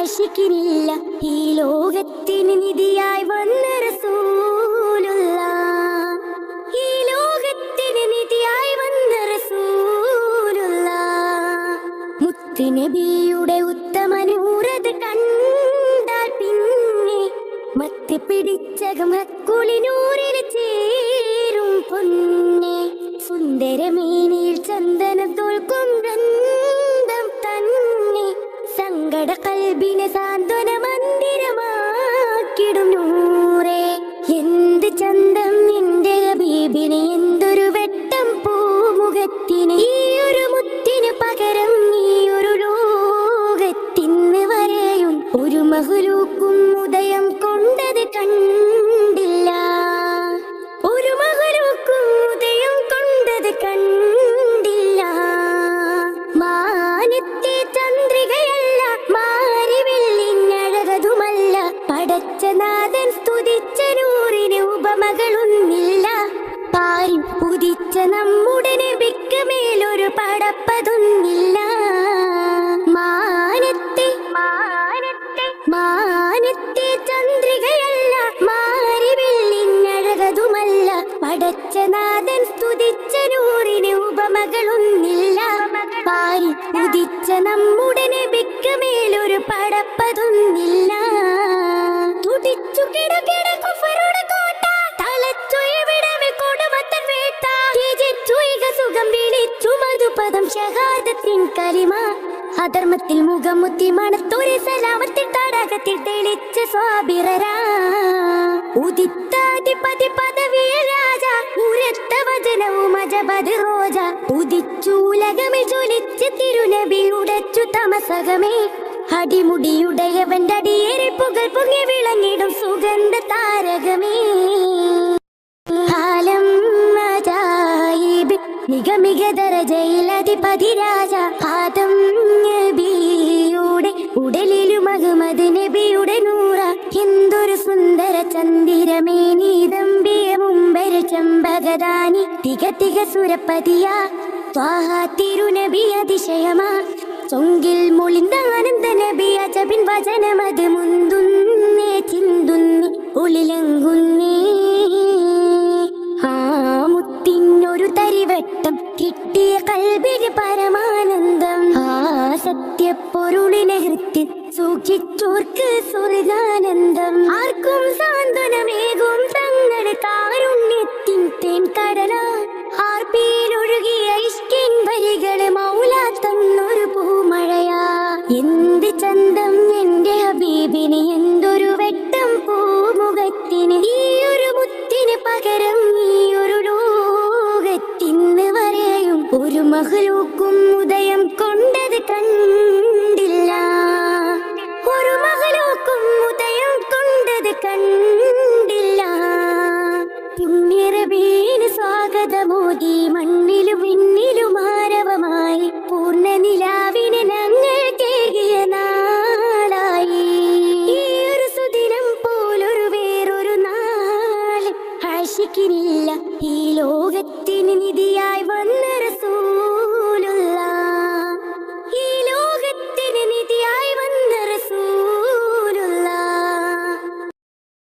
ആശിക്കിനില്ല. ഈ ലോകത്തിന് നിധിയായി വന്ന റസൂലുള്ളാഹ്, ഈ ലോകത്തിന് നിധിയായി വന്ന റസൂലുള്ളാഹ്. മുത്തുനബിയുടെ ഉത്തമനൂറത് കണ്ടാൽ പിന്നെ മത്തി പിടിച്ചകം ഹക്കുളിനൂറിൽ ചേരും പൊന്നെ. സുന്ദരമേനിയിൽ ചന്ദനം തോൽക്കും ഗന്ധം തന്നെ സങ്കട കൽബിനെ സാന്ത്വന മന്ദിരമാക്കിടും നൂറേ. എന്ത് ചന്തം നിന്റെ ഹബീബിന്, എന്തൊരു വെട്ടം പൂമുഖത്തിന്. ഈ ഒരു മുത്തിന് പകരം ഈ ഒരു ലോകത്തിന്ന് വരെയും ഒരു മഹ്ലൂക്കും ഉദയം കൊണ്ടത് കണ്ടില്ല. ഒരു മഹ്ലൂക്കും ഉദയം കൊണ്ടത് കണ്ടില്ല. മാനത്തെ ചന്ദ്രികയല്ല, മാരി വെള്ളിഞ്ഞഴകതുമല്ല. പടച്ചനാഥൻ സ്തുതിച്ച നൂറിന് ഉപമകളൊന്നില്ല. പാരിൽ ഉദിച്ച നമ്മുടെ നബിക്ക് മേലൊരു പടപ്പതൊന്നില്ല. മാനത്തെ മാനത്തെ ചന്ദ്രികയല്ല, മാരി വെള്ളിഞ്ഞഴകതുമല്ല. പടച്ചനാഥൻ സ്തുതിച്ച നൂറിന് ഉപമകളൊന്നില്ല. പാരിൽ ഉദിച്ച നമ്മുടെ നബിക്ക് മേലൊരു പടപ്പതൊന്നില്ല. തുടിച്ചു കിടകിട കുഫറുടെ കോട്ട, തളച്ചു എവിടവെ കൊടുമത്തൻ വേട്ട. ത്യജിച്ചു ഇക സുഖം വിളിച്ചു മധുപദം ഷഹാദത്തിൻ കലിമ. അധർമ്മത്തിൽ മുഖം മുത്തി മണത്തൊരു സലാമത്തിൽ തടാകത്തിൽ തെളിച്ച സ്വാബിറരാ. ഉദിത്താധിപതി പദവിയ രാജ, ഉരത്ത വചനവും അജബദ് റോജ. ഉദിച്ചൂലകമിൽ ജ്വലിച്ച് തിരുനബി ഉടച്ചു തമസകമേ. അടിമുടിയുടയവന്റെ അടിയേറി പുകൾ പൊങ്ങി വിളങ്ങിടും സുഗന്ധ താരകമേ. ആലം അജായിബ് മിക ദരജയിൽ അധിപതി രാജ. ആദം നബിയുടെ ഉടലിലും അഹ്മദ് നബിയുടെ നൂറ. എന്തൊരു സുന്ദര ചന്ദിരമേനി, ദമ്പിയ മുമ്പര ചമ്പകദാനി. തിക സുരപതിയാ ത്വാഹ തിരുനബി അതിശയമാ. ചൊങ്കിൽ മൊളിന്ത ആനന്ദ നബി അജബിൻ വചനമത് മുന്തുന്നേ ചിന്തുന്നി ഉളിലങ്കുന്നേ. ആ മുത്തിനൊരു തരിവട്ടം കിട്ടിയ കൽബിന് പരമാനന്ദം. ആ സത്യപ്പൊരുളിനെ ഹൃത്തിൽ സൂക്ഷിച്ചോർക്ക് സ്വർഗാനന്ദം. ആർക്കും സാന്ത്വനമേകും തങ്ങളുടെ കാരുണ്യത്തിൻ തേൻ കടല. ആർപ്പിയിലൊഴുകിയ ഇഷ്കിൻ വരികള് മൗലാ തന്നൊരു പൂമഴയാ. എന്ത് ചന്തം എന്റെ ഹബീബിന്, എന്തൊരു വെട്ടം പൂമുഖത്തിന്. ഈ ഒരു മുത്തിന് പകരം ഈ ഒരു ലോകത്തിന്ന് വരെയും ഒരു മഹ്ലൂക്കും ഉദയം കൊണ്ടത് കണ്ടില്ല. ഒരു മഹ്ലൂക്കും ഉദയം കൊണ്ടത് കണ്ടില്ല.